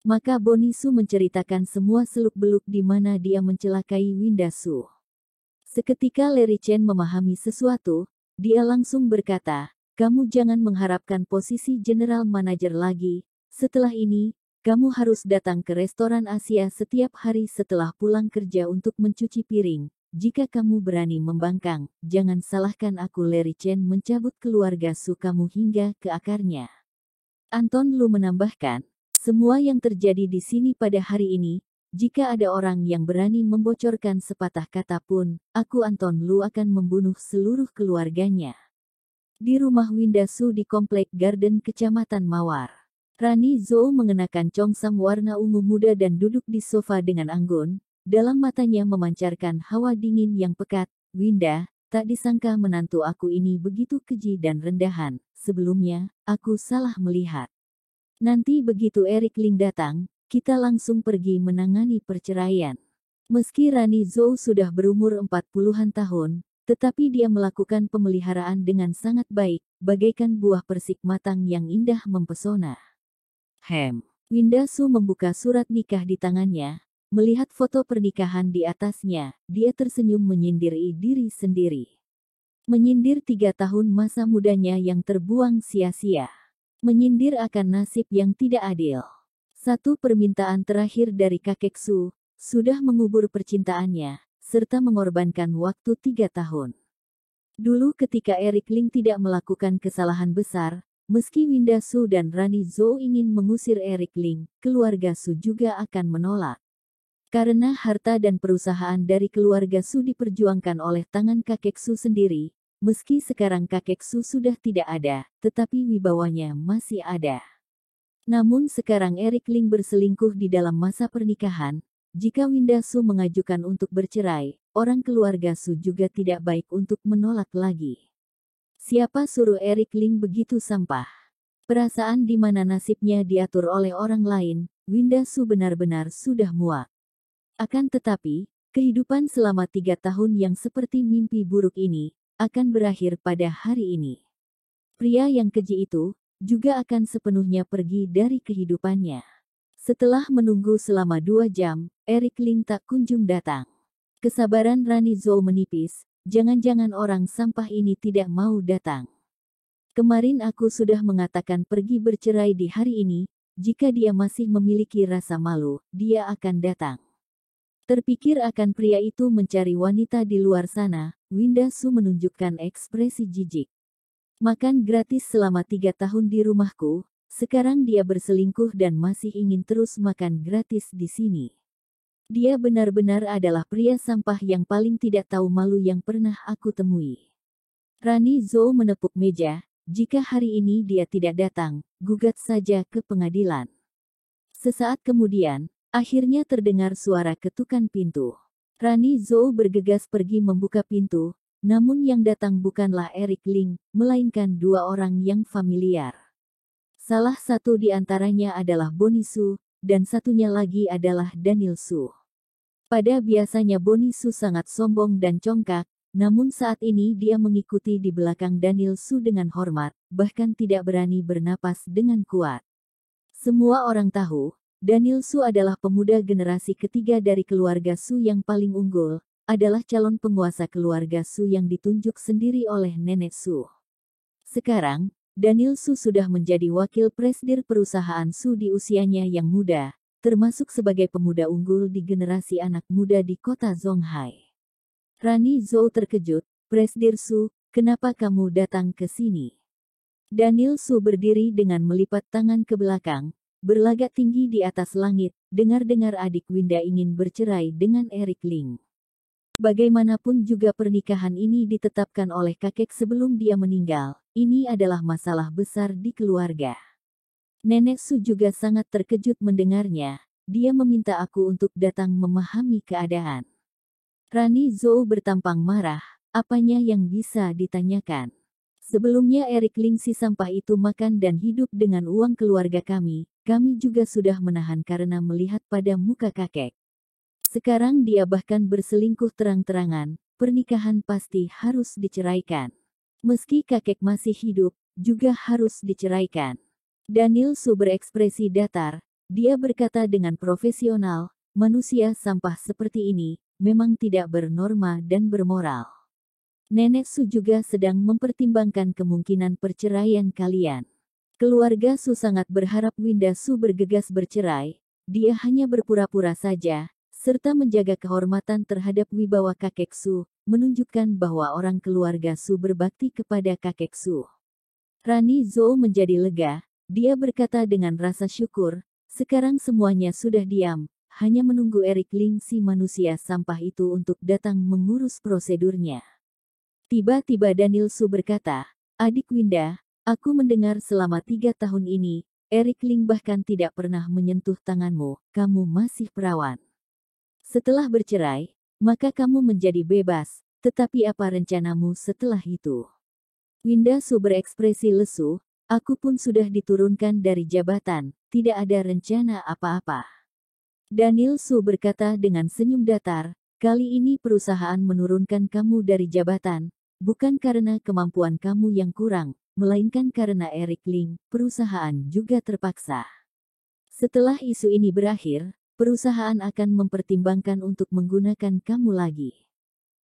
Maka Bonisu menceritakan semua seluk-beluk di mana dia mencelakai Winda Su. Seketika Larry Chen memahami sesuatu, dia langsung berkata, kamu jangan mengharapkan posisi general manager lagi, setelah ini, kamu harus datang ke restoran Asia setiap hari setelah pulang kerja untuk mencuci piring. Jika kamu berani membangkang, jangan salahkan aku. Larry Chen mencabut keluarga Su kamu hingga ke akarnya. Anton Lu menambahkan, semua yang terjadi di sini pada hari ini, jika ada orang yang berani membocorkan sepatah kata pun, aku Anton Lu akan membunuh seluruh keluarganya. Di rumah Winda Su di Komplek Garden Kecamatan Mawar, Rani Zhou mengenakan congsam warna ungu muda dan duduk di sofa dengan anggun, dalam matanya memancarkan hawa dingin yang pekat. Winda, tak disangka menantu aku ini begitu keji dan rendahan, sebelumnya, aku salah melihat. Nanti begitu Eric Ling datang, kita langsung pergi menangani perceraian. Meski Rani Zhou sudah berumur 40-an tahun, tetapi dia melakukan pemeliharaan dengan sangat baik, bagaikan buah persik matang yang indah mempesona. Winda Su membuka surat nikah di tangannya, melihat foto pernikahan di atasnya, dia tersenyum menyindiri diri sendiri. Menyindir 3 tahun masa mudanya yang terbuang sia-sia. Menyindir akan nasib yang tidak adil. Satu permintaan terakhir dari kakek Su, sudah mengubur percintaannya, serta mengorbankan waktu 3 tahun. Dulu ketika Eric Ling tidak melakukan kesalahan besar, meski Winda Su dan Rani Zhou ingin mengusir Eric Ling, keluarga Su juga akan menolak. Karena harta dan perusahaan dari keluarga Su diperjuangkan oleh tangan kakek Su sendiri, meski sekarang kakek Su sudah tidak ada, tetapi wibawanya masih ada. Namun sekarang Eric Ling berselingkuh di dalam masa pernikahan, jika Winda Su mengajukan untuk bercerai, orang keluarga Su juga tidak baik untuk menolak lagi. Siapa suruh Eric Ling begitu sampah? Perasaan di mana nasibnya diatur oleh orang lain, Winda Su benar-benar sudah muak. Akan tetapi, kehidupan selama 3 tahun yang seperti mimpi buruk ini, akan berakhir pada hari ini. Pria yang keji itu, juga akan sepenuhnya pergi dari kehidupannya. Setelah menunggu selama 2 jam, Eric Ling tak kunjung datang. Kesabaran Rani Zhou menipis, jangan-jangan orang sampah ini tidak mau datang. Kemarin aku sudah mengatakan pergi bercerai di hari ini, jika dia masih memiliki rasa malu, dia akan datang. Terpikir akan pria itu mencari wanita di luar sana, Winda Su menunjukkan ekspresi jijik. Makan gratis selama 3 tahun di rumahku, sekarang dia berselingkuh dan masih ingin terus makan gratis di sini. Dia benar-benar adalah pria sampah yang paling tidak tahu malu yang pernah aku temui. Rani Zhou menepuk meja. Jika hari ini dia tidak datang, gugat saja ke pengadilan. Sesaat kemudian, akhirnya terdengar suara ketukan pintu. Rani Zhou bergegas pergi membuka pintu, namun yang datang bukanlah Eric Ling, melainkan 2 orang yang familiar. Salah satu di antaranya adalah Bonnie Su, dan satunya lagi adalah Daniel Su. Pada biasanya Bonnie Su sangat sombong dan congkak, namun saat ini dia mengikuti di belakang Daniel Su dengan hormat, bahkan tidak berani bernapas dengan kuat. Semua orang tahu, Daniel Su adalah pemuda generasi ketiga dari keluarga Su yang paling unggul, adalah calon penguasa keluarga Su yang ditunjuk sendiri oleh nenek Su. Sekarang, Daniel Su sudah menjadi wakil presidir perusahaan Su di usianya yang muda, termasuk sebagai pemuda unggul di generasi anak muda di kota Zonghai. Rani Zhou terkejut, "Presidir Su, kenapa kamu datang ke sini?" Daniel Su berdiri dengan melipat tangan ke belakang, berlagak tinggi di atas langit, dengar-dengar adik Winda ingin bercerai dengan Eric Ling. Bagaimanapun juga pernikahan ini ditetapkan oleh kakek sebelum dia meninggal, ini adalah masalah besar di keluarga. Nenek Su juga sangat terkejut mendengarnya, dia meminta aku untuk datang memahami keadaan. Rani Zhou bertampang marah, apanya yang bisa ditanyakan? Sebelumnya Eric Ling si sampah itu makan dan hidup dengan uang keluarga kami juga sudah menahan karena melihat pada muka kakek. Sekarang dia bahkan berselingkuh terang-terangan, pernikahan pasti harus diceraikan. Meski kakek masih hidup, juga harus diceraikan. Daniel Su berekspresi datar, dia berkata dengan profesional, manusia sampah seperti ini, memang tidak bernorma dan bermoral. Nenek Su juga sedang mempertimbangkan kemungkinan perceraian kalian. Keluarga Su sangat berharap Winda Su bergegas bercerai, dia hanya berpura-pura saja, serta menjaga kehormatan terhadap wibawa kakek Su, menunjukkan bahwa orang keluarga Su berbakti kepada kakek Su. Rani Zhou menjadi lega, dia berkata dengan rasa syukur, sekarang semuanya sudah diam, hanya menunggu Eric Ling si manusia sampah itu untuk datang mengurus prosedurnya. Tiba-tiba Daniel Su berkata, adik Winda, aku mendengar selama 3 tahun ini, Eric Ling bahkan tidak pernah menyentuh tanganmu, kamu masih perawan. Setelah bercerai, maka kamu menjadi bebas, tetapi apa rencanamu setelah itu? Winda Su berekspresi lesu, aku pun sudah diturunkan dari jabatan, tidak ada rencana apa-apa. Daniel Su berkata dengan senyum datar, kali ini perusahaan menurunkan kamu dari jabatan, bukan karena kemampuan kamu yang kurang, melainkan karena Eric Ling, perusahaan juga terpaksa. Setelah isu ini berakhir, perusahaan akan mempertimbangkan untuk menggunakan kamu lagi.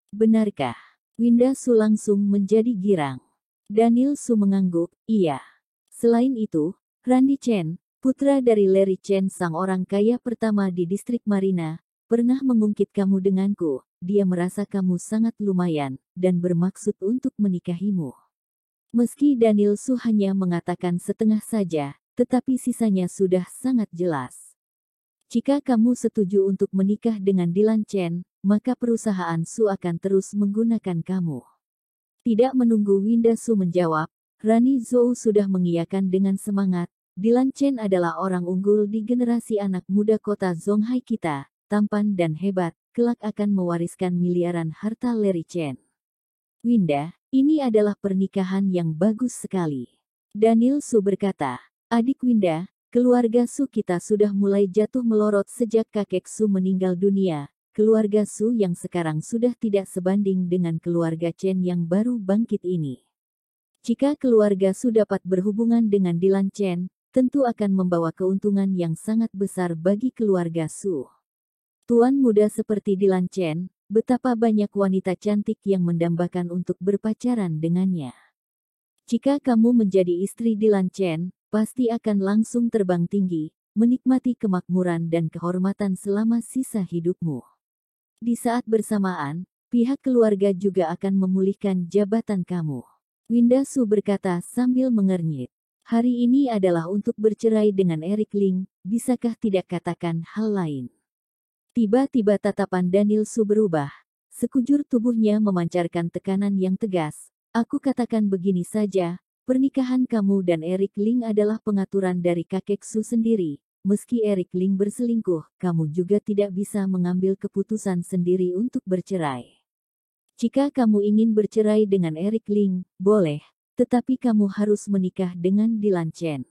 Benarkah? Winda Su langsung menjadi girang. Daniel Su mengangguk, iya. Selain itu, Randy Chen, putra dari Larry Chen sang orang kaya pertama di distrik Marina, pernah mengungkit kamu denganku, dia merasa kamu sangat lumayan, dan bermaksud untuk menikahimu. Meski Daniel Su hanya mengatakan setengah saja, tetapi sisanya sudah sangat jelas. Jika kamu setuju untuk menikah dengan Dylan Chen, maka perusahaan Su akan terus menggunakan kamu. Tidak menunggu Winda Su menjawab, Rani Zhou sudah mengiyakan dengan semangat, Dylan Chen adalah orang unggul di generasi anak muda kota Zonghai kita, tampan dan hebat, kelak akan mewariskan miliaran harta Larry Chen. Winda, ini adalah pernikahan yang bagus sekali. Daniel Su berkata, "Adik Winda, keluarga Su kita sudah mulai jatuh melorot sejak kakek Su meninggal dunia. Keluarga Su yang sekarang sudah tidak sebanding dengan keluarga Chen yang baru bangkit ini. Jika keluarga Su dapat berhubungan dengan Dilan Chen, tentu akan membawa keuntungan yang sangat besar bagi keluarga Su. Tuan muda seperti Dilan Chen, betapa banyak wanita cantik yang mendambakan untuk berpacaran dengannya. Jika kamu menjadi istri Dilan Chen, pasti akan langsung terbang tinggi, menikmati kemakmuran dan kehormatan selama sisa hidupmu. Di saat bersamaan, pihak keluarga juga akan memulihkan jabatan kamu." Winda Su berkata sambil mengernyit. "Hari ini adalah untuk bercerai dengan Eric Ling, bisakah tidak katakan hal lain?" Tiba-tiba tatapan Daniel Su berubah. Sekujur tubuhnya memancarkan tekanan yang tegas. "Aku katakan begini saja, pernikahan kamu dan Eric Ling adalah pengaturan dari kakek Su sendiri. Meski Eric Ling berselingkuh, kamu juga tidak bisa mengambil keputusan sendiri untuk bercerai. Jika kamu ingin bercerai dengan Eric Ling, boleh, tetapi kamu harus menikah dengan Dilan Chen."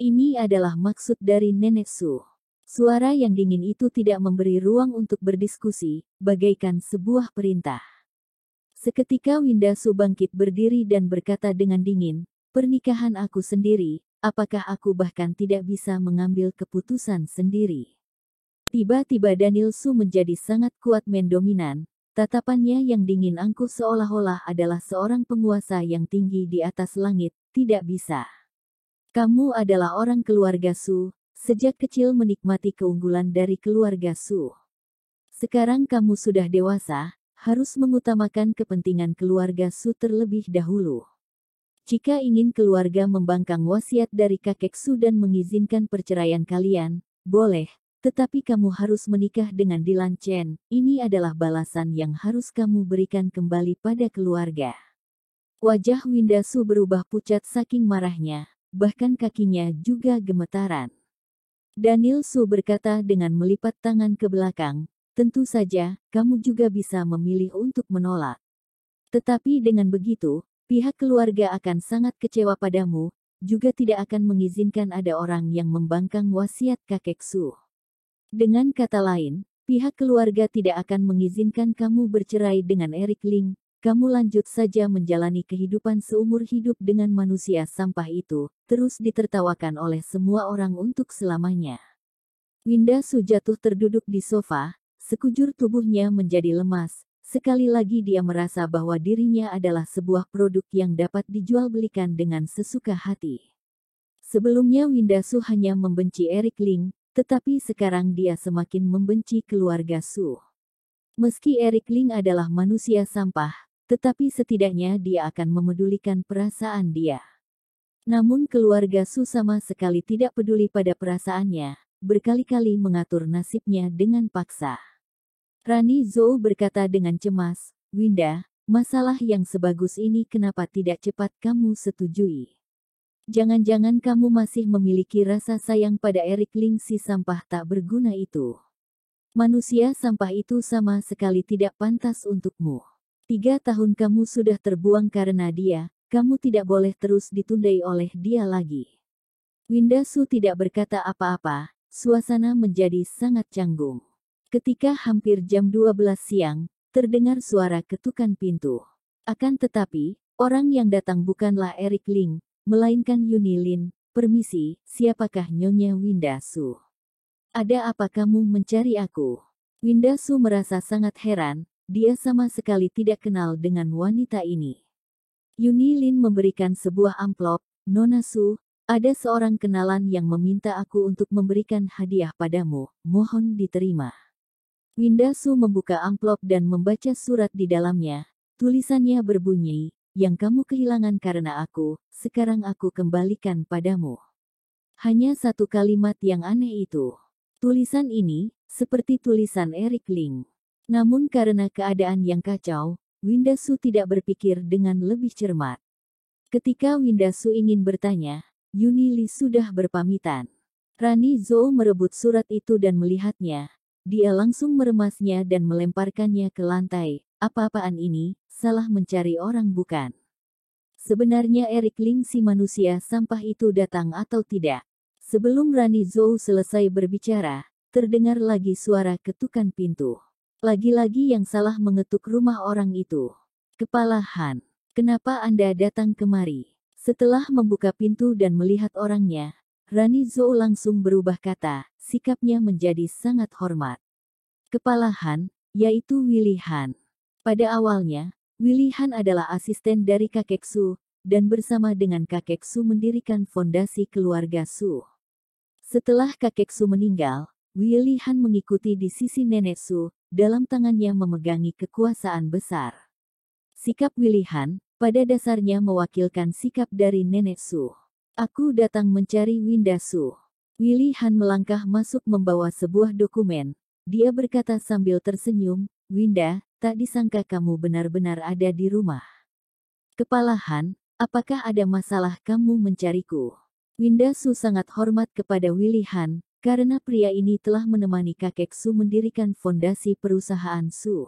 Ini adalah maksud dari Nenek Su. Suara yang dingin itu tidak memberi ruang untuk berdiskusi, bagaikan sebuah perintah. Seketika Winda Su bangkit berdiri dan berkata dengan dingin, "Pernikahan aku sendiri, apakah aku bahkan tidak bisa mengambil keputusan sendiri?" Tiba-tiba Daniel Su menjadi sangat kuat mendominan, tatapannya yang dingin angkuh seolah-olah adalah seorang penguasa yang tinggi di atas langit, "Tidak bisa. Kamu adalah orang keluarga Su, sejak kecil menikmati keunggulan dari keluarga Su. Sekarang kamu sudah dewasa, harus mengutamakan kepentingan keluarga Su terlebih dahulu. Jika ingin keluarga membangkang wasiat dari kakek Su dan mengizinkan perceraian kalian, boleh, tetapi kamu harus menikah dengan Dilan Chen. Ini adalah balasan yang harus kamu berikan kembali pada keluarga." Wajah Winda Su berubah pucat saking marahnya, bahkan kakinya juga gemetaran. Daniel Su berkata dengan melipat tangan ke belakang, "Tentu saja, kamu juga bisa memilih untuk menolak. Tetapi dengan begitu, pihak keluarga akan sangat kecewa padamu, juga tidak akan mengizinkan ada orang yang membangkang wasiat kakek Su. Dengan kata lain, pihak keluarga tidak akan mengizinkan kamu bercerai dengan Eric Ling. Kamu lanjut saja menjalani kehidupan seumur hidup dengan manusia sampah itu, terus ditertawakan oleh semua orang untuk selamanya." Winda Su jatuh terduduk di sofa, sekujur tubuhnya menjadi lemas. Sekali lagi dia merasa bahwa dirinya adalah sebuah produk yang dapat dijual belikan dengan sesuka hati. Sebelumnya Winda Su hanya membenci Eric Ling, tetapi sekarang dia semakin membenci keluarga Su. Meski Eric Ling adalah manusia sampah, tetapi setidaknya dia akan memedulikan perasaan dia. Namun keluarga Su sama sekali tidak peduli pada perasaannya, berkali-kali mengatur nasibnya dengan paksa. Rani Zhou berkata dengan cemas, "Winda, masalah yang sebagus ini kenapa tidak cepat kamu setujui? Jangan-jangan kamu masih memiliki rasa sayang pada Eric Ling si sampah tak berguna itu. Manusia sampah itu sama sekali tidak pantas untukmu. 3 tahun kamu sudah terbuang karena dia, kamu tidak boleh terus ditundai oleh dia lagi." Winda Su tidak berkata apa-apa, suasana menjadi sangat canggung. Ketika hampir jam 12 siang, terdengar suara ketukan pintu. Akan tetapi, orang yang datang bukanlah Eric Ling, melainkan Yuni Lin. "Permisi, siapakah Nyonya Winda Su? Ada apa kamu mencari aku?" Winda Su merasa sangat heran. Dia sama sekali tidak kenal dengan wanita ini. Yuni Lin memberikan sebuah amplop, "Nona Su, ada seorang kenalan yang meminta aku untuk memberikan hadiah padamu, mohon diterima." Winda Su membuka amplop dan membaca surat di dalamnya. Tulisannya berbunyi, "Yang kamu kehilangan karena aku, sekarang aku kembalikan padamu." Hanya satu kalimat yang aneh itu. Tulisan ini, seperti tulisan Eric Ling. Namun karena keadaan yang kacau, Winda Su tidak berpikir dengan lebih cermat. Ketika Winda Su ingin bertanya, Yuni Li sudah berpamitan. Rani Zhou merebut surat itu dan melihatnya. Dia langsung meremasnya dan melemparkannya ke lantai. "Apa-apaan ini, salah mencari orang bukan?" Sebenarnya Eric Ling si manusia sampah itu datang atau tidak? Sebelum Rani Zhou selesai berbicara, terdengar lagi suara ketukan pintu. Lagi-lagi yang salah mengetuk rumah orang itu. Kepala Han, kenapa Anda datang kemari? Setelah membuka pintu dan melihat orangnya, Rani Zhou langsung berubah kata, sikapnya menjadi sangat hormat. Kepala Han, yaitu Willy Han. Pada awalnya, Willy Han adalah asisten dari kakek Su, dan bersama dengan kakek Su mendirikan fondasi keluarga Su. Setelah kakek Su meninggal, Willy Han mengikuti di sisi nenek Su, dalam tangannya memegangi kekuasaan besar. Sikap Willy Han, pada dasarnya mewakilkan sikap dari nenek Su. Aku datang mencari Winda Su. Willy Han melangkah masuk membawa sebuah dokumen. Dia berkata sambil tersenyum, Winda, tak disangka kamu benar-benar ada di rumah. Kepala Han, apakah ada masalah kamu mencariku? Winda Su sangat hormat kepada Willy Han, karena pria ini telah menemani kakek Su mendirikan fondasi perusahaan Su.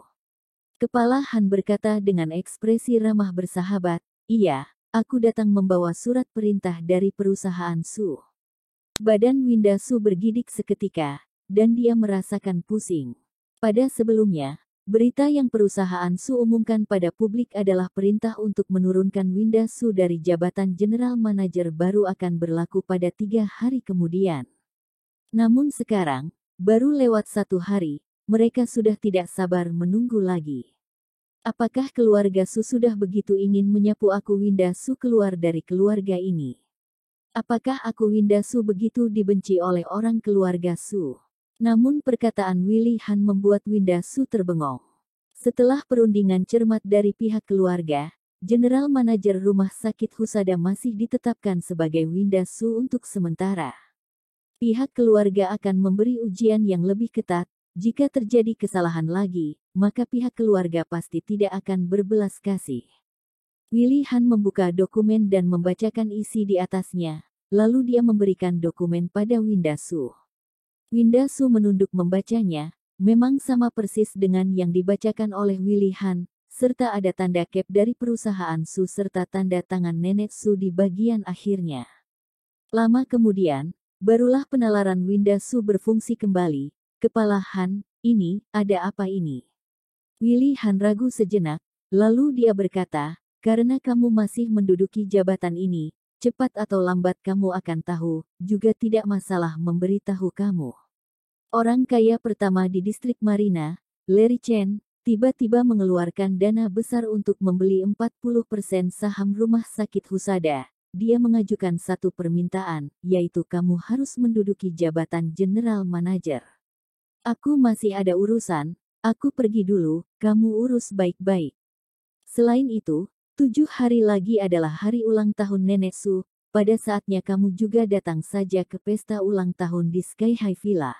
Kepala Han berkata dengan ekspresi ramah bersahabat, iya, aku datang membawa surat perintah dari perusahaan Su. Badan Winda Su bergidik seketika, dan dia merasakan pusing. Pada sebelumnya, berita yang perusahaan Su umumkan pada publik adalah perintah untuk menurunkan Winda Su dari jabatan General Manager baru akan berlaku pada 3 hari kemudian. Namun sekarang, baru lewat 1 hari, mereka sudah tidak sabar menunggu lagi. Apakah keluarga Su sudah begitu ingin menyapu aku Winda Su keluar dari keluarga ini? Apakah aku Winda Su begitu dibenci oleh orang keluarga Su? Namun perkataan Willy Han membuat Winda Su terbengong. Setelah perundingan cermat dari pihak keluarga, General Manager Rumah Sakit Husada masih ditetapkan sebagai Winda Su untuk sementara. Pihak keluarga akan memberi ujian yang lebih ketat. Jika terjadi kesalahan lagi, maka pihak keluarga pasti tidak akan berbelas kasih. Willy Han membuka dokumen dan membacakan isi di atasnya, lalu dia memberikan dokumen pada Winda Su. Winda Su menunduk membacanya, memang sama persis dengan yang dibacakan oleh Willy Han, serta ada tanda cap dari perusahaan Su serta tanda tangan nenek Su di bagian akhirnya. Lama kemudian, barulah penalaran Winda Su berfungsi kembali. Kepala Han, ini, ada apa ini? Willy Han ragu sejenak, lalu dia berkata, karena kamu masih menduduki jabatan ini, cepat atau lambat kamu akan tahu, juga tidak masalah memberitahu kamu. Orang kaya pertama di distrik Marina, Larry Chen, tiba-tiba mengeluarkan dana besar untuk membeli 40% saham rumah sakit Husada. Dia mengajukan satu permintaan, yaitu kamu harus menduduki jabatan General Manager. Aku masih ada urusan, aku pergi dulu, kamu urus baik-baik. Selain itu, 7 hari lagi adalah hari ulang tahun Nenek Su, pada saatnya kamu juga datang saja ke pesta ulang tahun di Sky High Villa.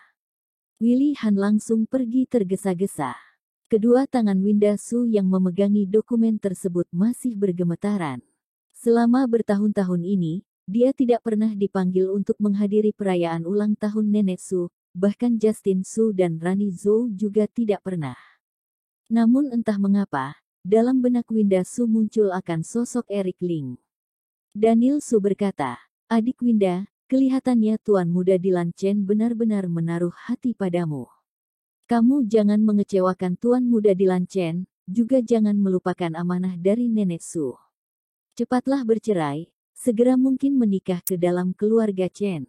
Willy Han langsung pergi tergesa-gesa. Kedua tangan Winda Su yang memegangi dokumen tersebut masih bergemetaran. Selama bertahun-tahun ini, dia tidak pernah dipanggil untuk menghadiri perayaan ulang tahun Nenek Su, bahkan Justin Su dan Rani Zhou juga tidak pernah. Namun entah mengapa, dalam benak Winda Su muncul akan sosok Eric Ling. Daniel Su berkata, adik Winda, kelihatannya Tuan Muda Dilan Chen benar-benar menaruh hati padamu. Kamu jangan mengecewakan Tuan Muda Dilan Chen, juga jangan melupakan amanah dari Nenek Su. Cepatlah bercerai, segera mungkin menikah ke dalam keluarga Chen.